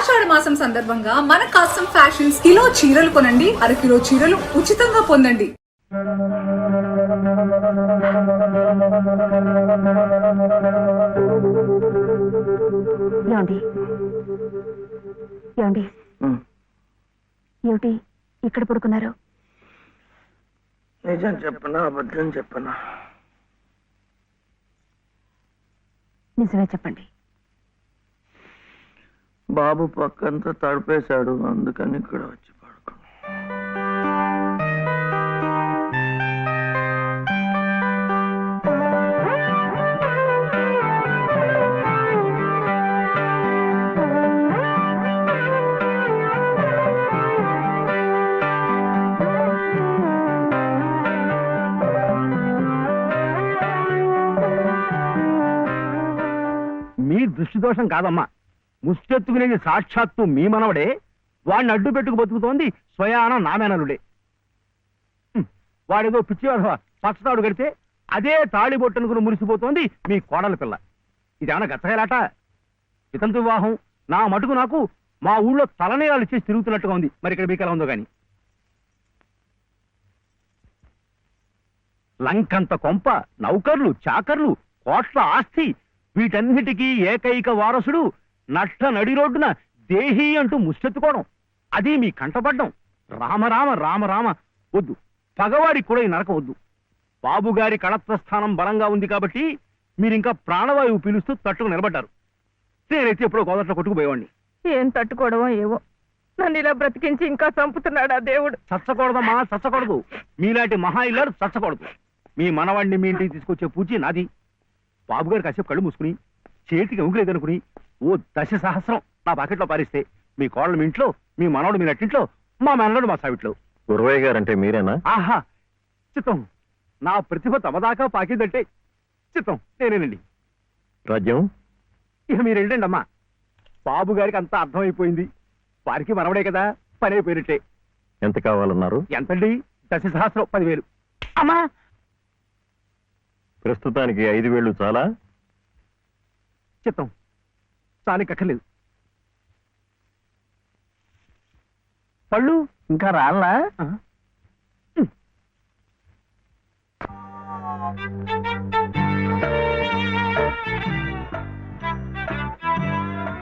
ఆషాఢ మాసం సందర్భంగా మన కాస్టమ్ ఫ్యాషన్స్ కిలో చీరలు కొనండి, అరకిలో చీరలు ఉచితంగా పొందండి. ఏమిటి ఇక్కడ పడుకున్నారు? నిజం చెప్పనా అబద్ధం చెప్పనా? నిజమే చెప్పండి. బాబు పక్కంతా తడిపేశాడు, అందుకని ఇక్కడ వచ్చి పడుకున్నా. మీ దృష్టి దోషం కాదమ్మా, ముష్టెత్తుకునేది సాక్షాత్తు మీ మనవడే. వాడిని అడ్డు పెట్టుకు బతుకుతోంది స్వయాన నామేనలుడే. వాడేదో పిచ్చివాడు పచ్చతాడు కడితే అదే తాళిబొట్టనుకుని మురిసిపోతోంది మీ కోడల పిల్ల. ఇదేమన్నా గచ్చగలాట? వితంతు వివాహం నా మటుకు నాకు మా ఊళ్ళో తలనేయాలు ఇచ్చేసి తిరుగుతున్నట్టుగా ఉంది. మరి ఇక్కడ మీకు ఎలా ఉందో గాని. లంకంత కొంప, నౌకర్లు, చాకర్లు, కోట్ల ఆస్తి, వీటన్నిటికీ ఏకైక వారసుడు నట్ట నడి రోడ్డున దేహి అంటూ ముష్టెత్తుకోవడం, అది మీ కంటపడ్డం. రామరామ రామరామ వద్దు. పగవాడికి కూడా ఈ నరకం వద్దు. బాబుగారి కళత్రస్థానం బలంగా ఉంది కాబట్టి మీరింకా ప్రాణవాయువు పీలుస్తూ తట్టుకు నిలబడ్డారు. నేనైతే ఎప్పుడో గోదట్లో కొట్టుకుపోయేవాడిని. ఏం తట్టుకోవడమో ఏవో, నన్ను ఇలా బ్రతికించి ఇంకా చంపుతున్నాడా దేవుడు. చచ్చకూడదమ్మా, చచ్చకూడదు. మీలాంటి మహా ఇల్లారు చచ్చకూడదు. మీ మనవాడిని మీ ఇంటికి తీసుకొచ్చే పూచి నాది. బాబుగారు కాసేపు కళ్ళు మూసుకుని చేతికి ఉంగులేదనుకుని ఓ 10 సహస్రం నా పాకెట్లో పారిస్తే మీ కోడలు మీ ఇంట్లో, మీ మనవడు మీ నట్టింట్లో, మా మనవడు మా సావిట్లో. గురవయ్య గారంటే మీరేనా? ఆహా చిత్తం. నా ప్రతిభ తమదాకా పాకిందంటే చిత్తం నేనేనండి. రాజ్యం ఇక మీరు వెళ్ళండి అమ్మా. బాబు గారికి అంతా అర్థమైపోయింది. వారికి మనవడే కదా, పని అయిపోయినట్టే. ఎంత కావాలన్నారు? ఎంతండి? 10 సహస్రం, 10,000. అమ్మా ప్రస్తుతానికి 5,000 చాలా? చిత్తం చాలికక్కర్లేదు. పళ్ళు ఇంకా రాళ్ళా?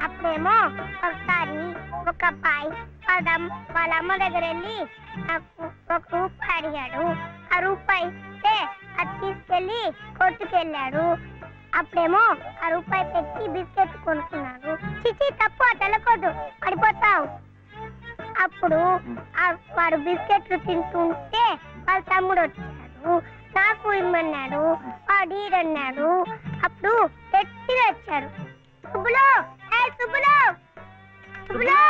అప్పుడేమో ఒకసారి ఒక అబ్బాయి వాళ్ళ అమ్మ దగ్గర వెళ్ళి నాకు 1 రూపాయి అడిగాడు. ఆ రూపాయి అది తీసుకెళ్లి కొట్టుకెళ్ళాడు. అప్పుడేమో ఆ రూపాయి పెట్టి బిస్కెట్ కొనుక్కున్నాడు. చిచి తప్పు, అది వెళ్ళకూడదు, పడిపోతావు. అప్పుడు వాడు బిస్కెట్లు తింటుంటే వాళ్ళ తమ్ముడు వచ్చాడు, నాకు ఇమ్మన్నాడు. వాడు ఈడన్నాడు. అప్పుడు గట్టిగా వచ్చాడు, సుబ్బులు, సుబ్బులు, సుబ్బులు,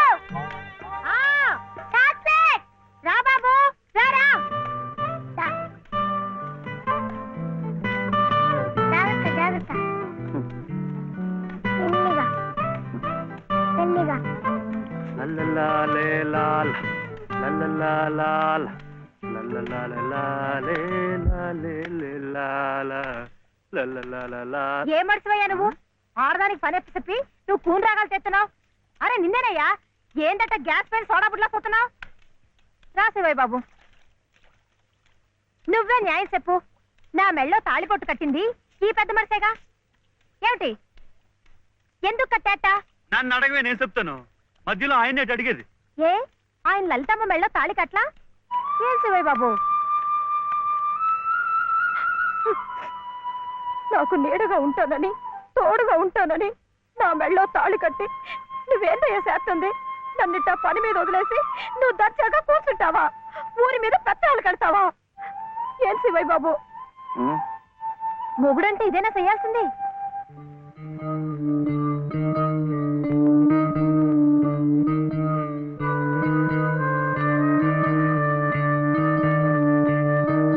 చాక్లెట్ రా బాబు, రారా. జాగ్రత్త జాగ్రత్త, మెల్లిగా మెల్లిగా. ఏ మర్చిపోయా నువ్వు? ఆడదానికి పని చెప్పి నువ్వు కూని రాగాలు తెస్తున్నావు. అరే నిన్నేనయ్యా, ఏందట గ్యాస్ పైన సోడా బుడ్లా పోతున్నావు? రాసేవాయి బాబు, నువ్వే న్యాయం చెప్పు. నా మెళ్ళో తాళిపొట్టు కట్టింది ఈ పెద్ద మనిషేగా. ఏమిటి, ఎందుకు కట్టాట? నన్ను అడగవే, నేను చెప్తాను. మధ్యలో ఆయనే అడిగేది. ఏ ఆయన లలితమ్మ మెళ్ళో తాళి కట్లా? ఏం శివయ్య బాబు, నాకు నీడగా ఉంటానని, తోడుగా ఉంటానని నా మెళ్ళో తాళి కట్టి నువ్వేంటయ్యా చేస్తుంది? నన్నిట్టా పని మీద వదిలేసి నువ్వు దర్జాగా కూర్చుంటావా? ఊరి మీద పెత్తనాలు కడతావా? ఏం శివయ్య బాబు, మొగుడంటే ఇదేనా చేయాల్సింది?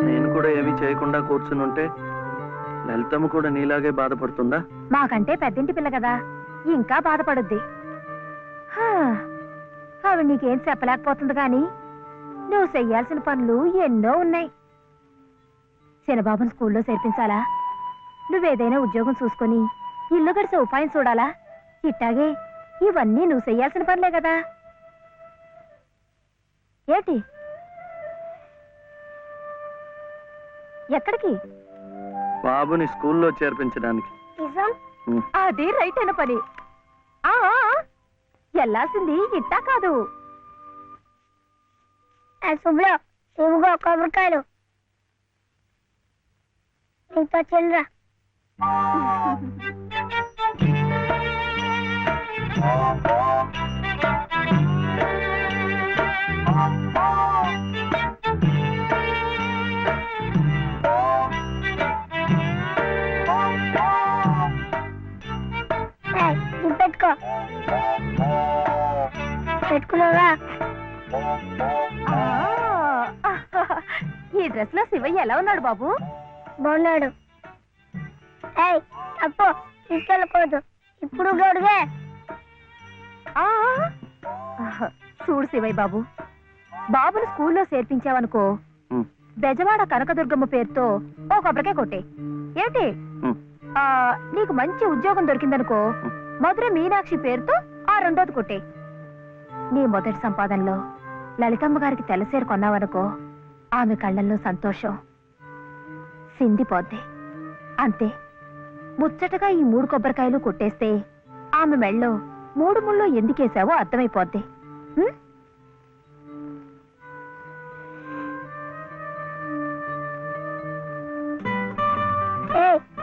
నేను కూడా ఏమీ చేయకుండా కూర్చుని ఉంటే లలితమ్మ కూడా నీలాగే బాధపడుతుందా? మాకంటే పెద్దింటి పిల్ల కదా, ఇంకా బాధపడుద్ది. ఆవిడ నీకేం చెప్పలేకపోతుంది కానీ నువ్వు చెయ్యాల్సిన పనులు ఎన్నో ఉన్నాయి. చిన్నబాబుని స్కూల్లో చేర్పించాలా? నువ్వేదైనా ఉద్యోగం చూసుకొని ఇల్లు గడిసే ఉపాయం చూడాలా? ఇట్టాగే ఇవన్నీ నువ్వు చెయ్యాల్సిన పనులే కదా. ఏంటి? ఎక్కడికి? బాబుని స్కూల్లో చేర్పించడానికి. నిజం? అది రైట్ అయిన పని. ఆ వెళ్ళాల్సింది ఇట్టా కాదు. శుభ్రం ఇవిగో కొబ్బరికాయలు నీతో చిల్లరా. ఇది పెట్టుకో. పెట్టుకున్నావా? ఈ డ్రెస్ లో శివయ్య ఎలా ఉన్నాడు బాబు? బాగున్నాడు. అప్పు తీసుకెళ్ళకూడదు, ఇప్పుడు గడుగే. చూడు శివయ్య బాబు, బాబుని స్కూల్లో చేర్పించావనుకో, బెజవాడ కనకదుర్గమ్మ పేరుతో ఓ కొబ్బరికాయ కొట్టే. ఏంటి? నీకు మంచి ఉద్యోగం దొరికిందనుకో, మధుర మీనాక్షి పేరుతో ఆ రెండోది కొట్టే. నీ మొదటి సంపాదనలో లలితమ్మ గారికి తెల్లసేరు కొన్నావనుకో, ఆమె కళ్ళల్లో సంతోషం సిందిపోద్ది. అంతే, ముచ్చటగా ఈ 3 కొబ్బరికాయలు కొట్టేస్తే ఆమె మెళ్ళో 3 ముళ్ళు ఎందుకేసావో అర్థమైపోద్ది.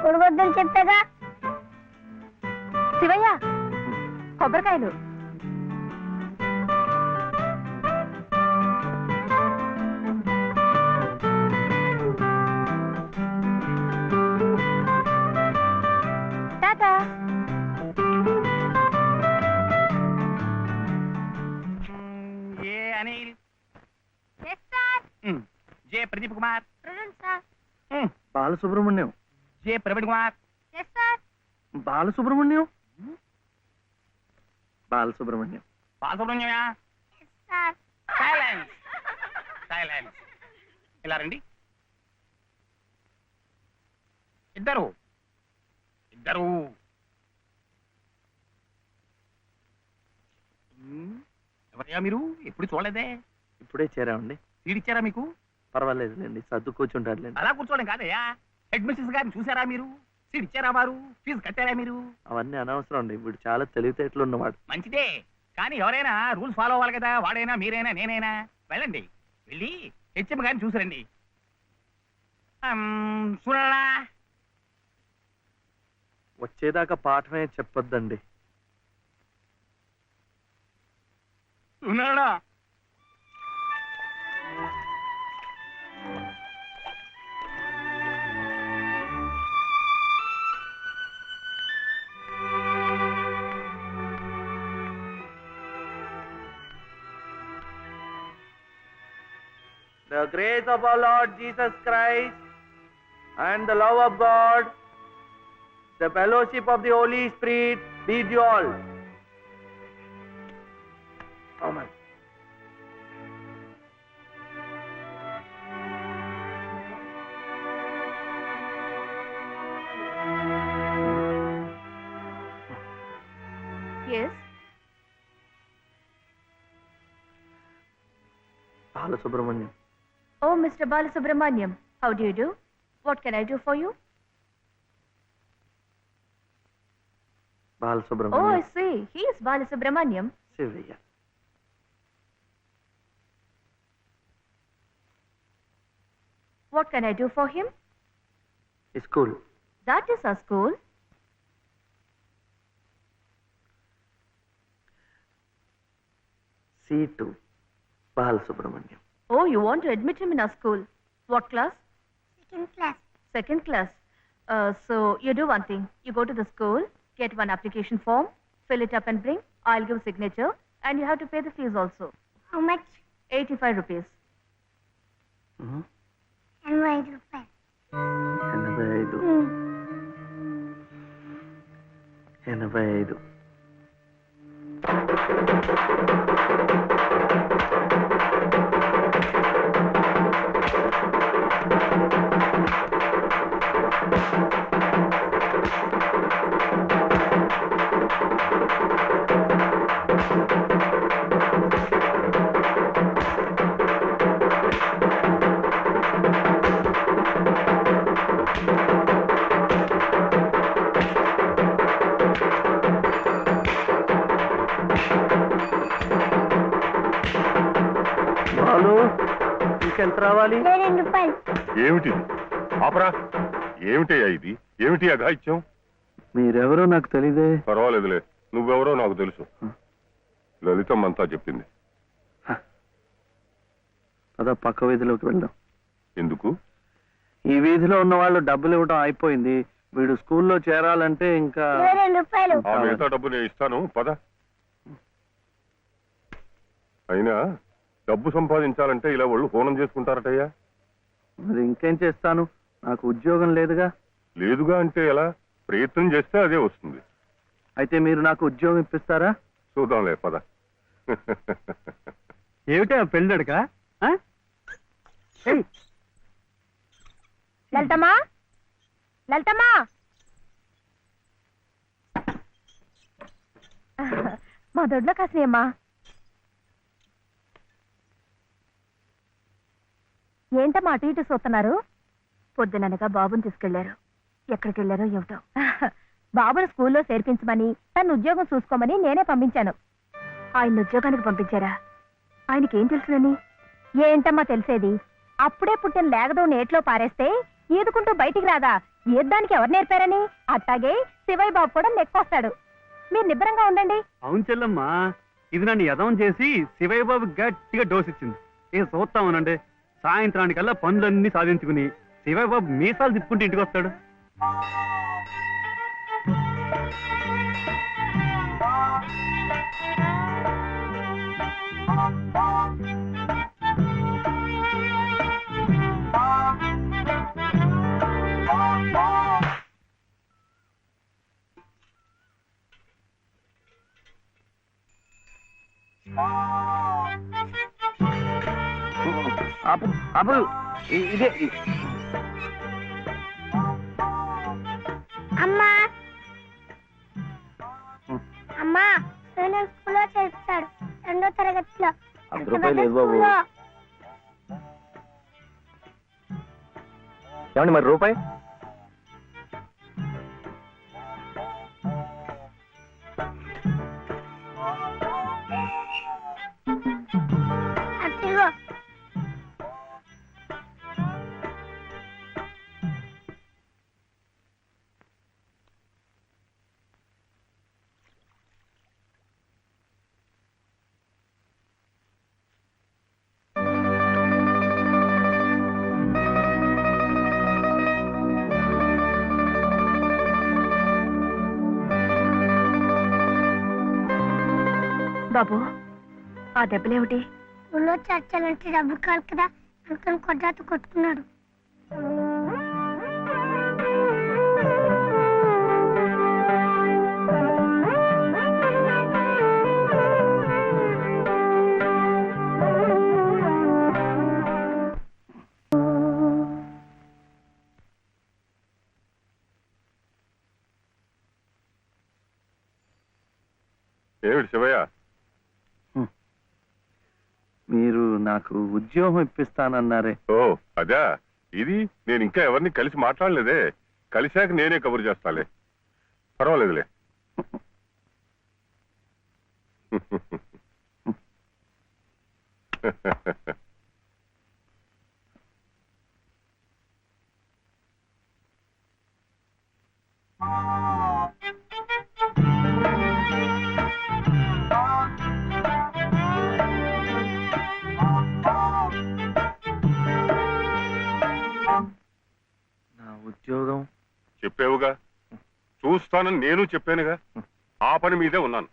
కొడవద్దని చెప్పాగా. శివయ్య, కొబ్బరికాయలు. Tata. A Anil, J Pradeep Kumar, Balasubrahmanyam. J Praveen Kumar, Balasubrahmanyam. Balasubrahmanyam. బాలసుబ్రహ్మణ్యమా? Silence, silence. ఇలా రండి. ఇద్దరు ఇద్దరు. ఎవరయ్యా మీరు? ఎప్పుడు చూడలేదే. ఇప్పుడే చేరామండి. తీడిచ్చారా మీకు? పర్వాలేదులేండి, సర్దు కూర్చుంటారులేండి. అలా కూర్చోవడం కాదయ్యా, హెడ్ మిస్సెస్ గారిని చూసారా మీరు? సీట్ ఇచ్చారా వారు? ఫీజు కట్టారా మీరు? అవన్నీ అనవసరం అండి, ఇప్పుడు చాలా తెలివితేటలు ఉన్నవాడు. మంచిదే, కానీ ఎవరైనా రూల్స్ ఫాలో అవ్వాలి కదా. వాడైనా మీరైనా నేనైనా. వెళ్ళండి, వెళ్ళి హెచ్ఎం గారిని చూసిరండి. చూడరా, వచ్చేదాకా పాఠమే చెప్పొద్దండి. చూడరా. The grace of our Lord Jesus Christ and the love of God, the fellowship of the Holy Spirit be with you all. Amen. Yes. Balasubramaniam. Oh, Mr. Balasubramaniam, how do you do? What can I do for you? Balasubramaniam. Oh, I see. He is Balasubramaniam. Sivaya. What can I do for him? School. That is our school. C2. Balasubramaniam. Oh, you want to admit him in our school. What class? Second class. Second class. So you do one thing. You go to the school, get one application form, fill it up and bring. I'll give signature, and you have to pay the fees also. How much? 85 rupees. Mhm. 85 రూపాయలు. 85. 85. చాలు ఇంకెంత రావాలి? 2 రూపాయలు. ఏమిటిది? ఆపరా. ఏమిటయ్యా ఇది? ఏమిటి అఘాయిత్యం? మీరెవరో నాకు తెలీదే. పర్వాలేదులే, నువ్వెవరో నాకు తెలుసు. లలితమ్మంతా చెప్పింది. పద పక్క వీధిలోకి వెళ్దాం. ఎందుకు? ఈ వీధిలో ఉన్న వాళ్ళు డబ్బులు ఇవ్వడం అయిపోయింది. వీడు స్కూల్లో చేరాలంటే ఇంకా 2 రూపాయలు. ఆ మిగతా డబ్బు నేను ఇస్తాను, పద. అయినా డబ్బు సంపాదించాలంటే ఇలా వాళ్ళు హోనం చేసుకుంటారటయ్యా. మరి ఇంకేం చేస్తాను, నాకు ఉద్యోగం లేదుగా. లేదుగా అంటే ఎలా? ప్రయత్నం చేస్తే అదే వస్తుంది. అయితే మీరు నాకు ఉద్యోగం ఇప్పిస్తారా? చూద్దాంలే, పద. ఏమిటా పెళ్ళడుక? లలితమ్మా, లలితమ్మా, మా దొడ్లో కాసినమ్మా. ఏంటమ్మా అటు ఇటు చూస్తున్నారు? పొద్దుననగా బాబుని తీసుకెళ్లారు. ఎక్కడికి వెళ్ళారో ఏమిటో. బాబును స్కూల్లో చేర్పించమని, తను ఉద్యోగం చూసుకోమని నేనే పంపించాను. ఆయన ఉద్యోగానికి పంపించారా? ఆయనకేం తెలుసునని? ఏంటమ్మా తెలిసేది? అప్పుడే పుట్టిన లేగదో నేట్లో పారేస్తే ఈదుకుంటూ బయటికి రాదా? ఈద్దానికి ఎవరు నేర్పారని? అట్టాగే శివయ్య బాబు కూడా నెక్కొస్తాడు. మీరు నిబ్బరంగా ఉండండి. అవును చెల్లమ్మా, ఇది నన్ను యదవం చేసి శివయ్య బాబు గట్టిగా డోస్ ఇచ్చింది. ఏ చూస్తామనండి, సాయంత్రానికల్లా పనులన్నీ సాధించుకుని శివయ్య బాబు మీసాలు తిప్పుకుంటూ ఇంటికి వస్తాడు. ఆపు ఆపు, ఇదే. అమ్మా అమ్మా, నేను స్కూల్లో చేర్చాడు 2వ తరగతిలో. 10 రూపాయలు లేదు బాబు. స్కూల్లో. ఏమండి మరి రూపాయి? అదిగో. బాబు, ఆ దెబ్బలేమిటి? స్కూల్లో చేర్చాలంటే డబ్బు కాదు కదా, అందుకని కొట్టాత కొట్టుకున్నాడు. ఏమిటి శివయ్య? మీరు నాకు ఉద్యోగం ఇప్పిస్తానన్నారే. ఓ అదా, ఇది నేను ఇంకా ఎవరిని కలిసి మాట్లాడలేదే. కలిశాక నేనే కబురు చేస్తాలే, పర్వాలేదులే. నా ఉద్యోగం చెప్పావుగా, చూస్తానని నేను చెప్పానుగా. ఆ పని మీదే ఉన్నాను.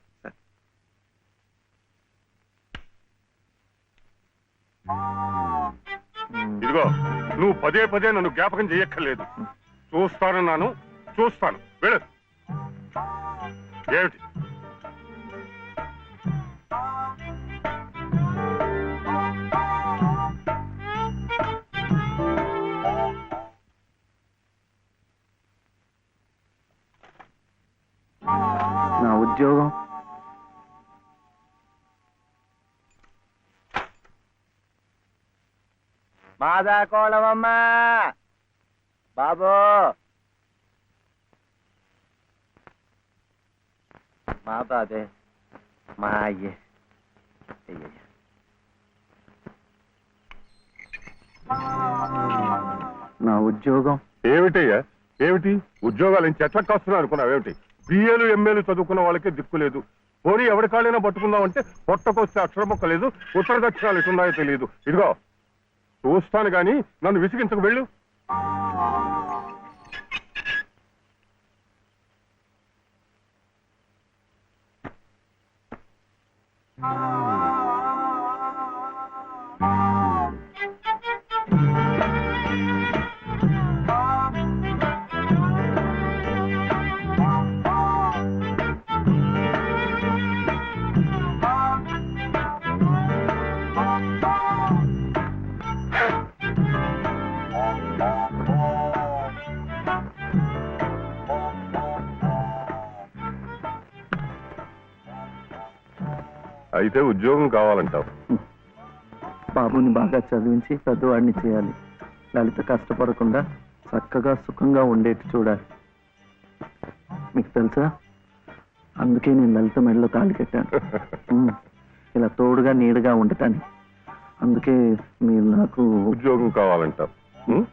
ఇదిగో, నువ్వు పదే పదే నన్ను జ్ఞాపకం చెయ్యక్కర్లేదు. చూస్తానన్నాను, చూస్తాను. వెళ్ళు. ఏమిటి? నా ఉద్యోగం మాదా కోళమమ్మా బాబు, మా బాబే, మా అయ్యే. నా ఉద్యోగం ఏమిటయ్యా ఏమిటి ఉద్యోగాలు ఏం చెట్లకు కాస్తున్నా అనుకున్నావేమిటి? బిఏలు ఎంఏలు చదువుకున్న వాళ్ళకే దిక్కు లేదు. పోనీ ఎవరి కాళ్ళైనా పట్టుకుందామంటే పొట్టకొస్తే అక్షర మొక్క లేదు, ఉత్తర దక్షిణాలు ఎటున్నాయో తెలియదు. ఇదిగో చూస్తాను గాని నన్ను విసిగించకు, వెళ్ళు. అయితే ఉద్యోగం కావాలంటావు. బాబుని బాగా చదివించి పెద్దవాడిని చేయాలి. లలిత కష్టపడకుండా చక్కగా సుఖంగా ఉండేట్టు చూడాలి. మీకు తెలుసా, అందుకే నేను లలిత మెడలో తాళి కట్టాను. ఇలా తోడుగా నీడగా ఉండటాన్ని. అందుకే మీరు నాకు ఉద్యోగం కావాలంటావు. ఉం?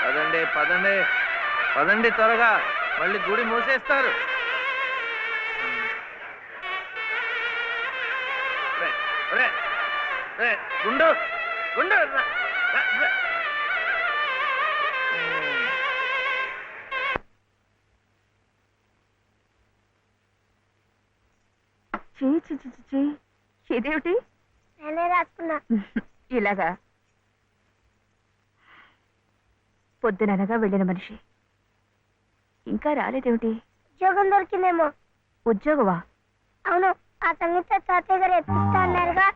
పదండి పదండి పదండి త్వరగా, మళ్ళీ గుడి మూసేస్తారు. గుండు గుండు ఇదేమిటి నేనే రాసుకున్నా. ఇలాగా పొద్దుననగా వెళ్ళిన మనిషి ఇంకా రాలేదేమిటి? ఉద్యోగం దొరికిందేమో. ఉద్యోగమా? అవును, ఆ సంగీత తాతయ్య గారు ఎత్తిస్తా అన్నారుగా.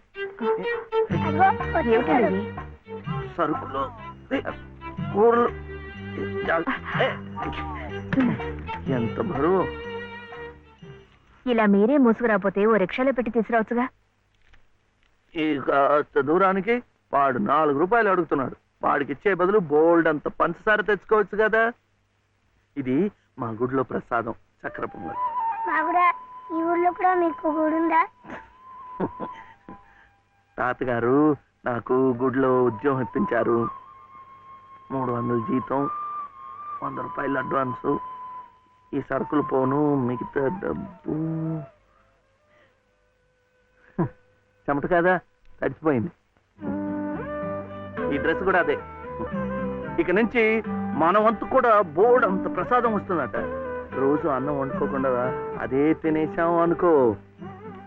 అదిగో వచ్చేసాడు. ఏమిటది? సరుకులు కూరలు ఎంత బరువు. ఇలా మీరే మోసుకురాపోతే ఓ రిక్షాలో పెట్టి తీసుకురావచ్చుగా. ఈ కాస్త దూరానికి వాడు 4 రూపాయలు అడుగుతున్నాడు. వాడికి ఇచ్చే బదులు బోల్డ్ అంత పంచదార తెచ్చుకోవచ్చు కదా. ఇది మా గుడిలో ప్రసాదం, చక్కెర పొంగల్. బాగుడా, ఈ ఊర్లో కూడా మీకు గుడి ఉందా? తాతగారు నాకు గుడిలో ఉద్యోగం ఇప్పించారు. 300 జీతం, 100 రూపాయలు అడ్వాన్సు. ఈ సరుకులు పోను, మిగతా డబ్బు చెమట కదా, తడిచిపోయింది. ఈ డ్రెస్ కూడా అదే. ఇక నుంచి మన వంతు కూడా బోర్డు అంత ప్రసాదం వస్తుందట. రోజు అన్నం వండుకోకుండా అదే తినేసాం అనుకో,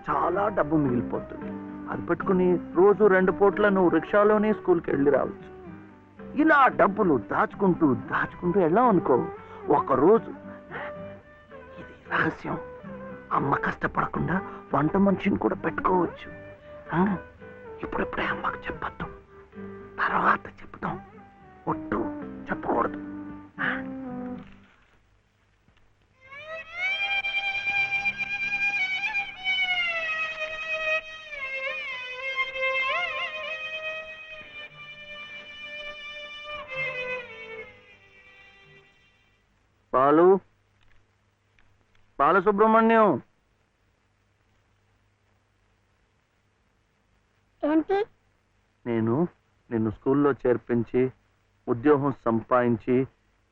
చాలా డబ్బు మిగిలిపోతుంది. అది పట్టుకుని రోజు 2 పూట్ల నువ్వు రిక్షాలోనే స్కూల్కి వెళ్ళి రావచ్చు. ఇలా డబ్బులు దాచుకుంటూ దాచుకుంటూ వెళ్ళాం అనుకో, ఒకరోజు, ఇది రహస్యం, అమ్మ కష్టపడకుండా వంట మనిషిని కూడా పెట్టుకోవచ్చు. ఇప్పుడిప్పుడే అమ్మకు చెప్పద్దు, తర్వాత చెప్తాం. ఒట్టు చెప్పకూడదు. బాలసుబ్రహ్మణ్యం, ఏంటి? నేను నిన్ను స్కూల్లో చేర్పించి ఉద్యోగం సంపాదించి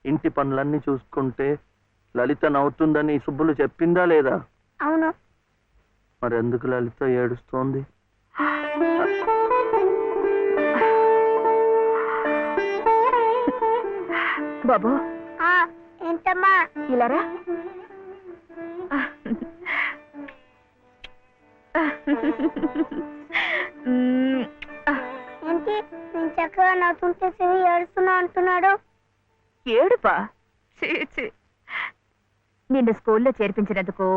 ఇంటి పనులన్నీ చూసుకుంటే లలిత నవ్వుతుందని సుబ్బులు చెప్పిందా లేదా? అవును. మరి ఎందుకు లలిత ఏడుస్తోంది? బాబు, ఏంటమ్మా? ఇలారా. ఏంటి, నేను చక్కగా నవ్వుతుంటే శివి ఏడుస్తున్నా అంటున్నాడు. ఏడుపా? నిన్ను స్కూల్లో చేర్పించినందుకు,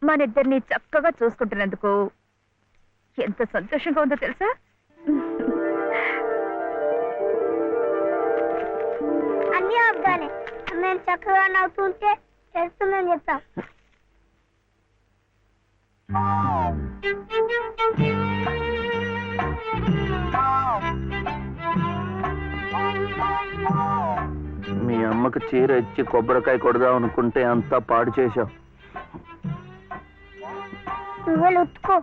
మనిద్దరిని చక్కగా చూసుకుంటున్నందుకు ఎంత సంతోషంగా ఉందో తెలుసా? అన్నయ్య, కానీ మేము చక్కగా నవ్వుతుంటే తెలుస్తుందని చెప్తాం. మీ అమ్మకు చీర ఇచ్చి కొబ్బరికాయ కొడదాం అనుకుంటే అంతా పాడు చేశావు. నువ్వే ఉతుకో.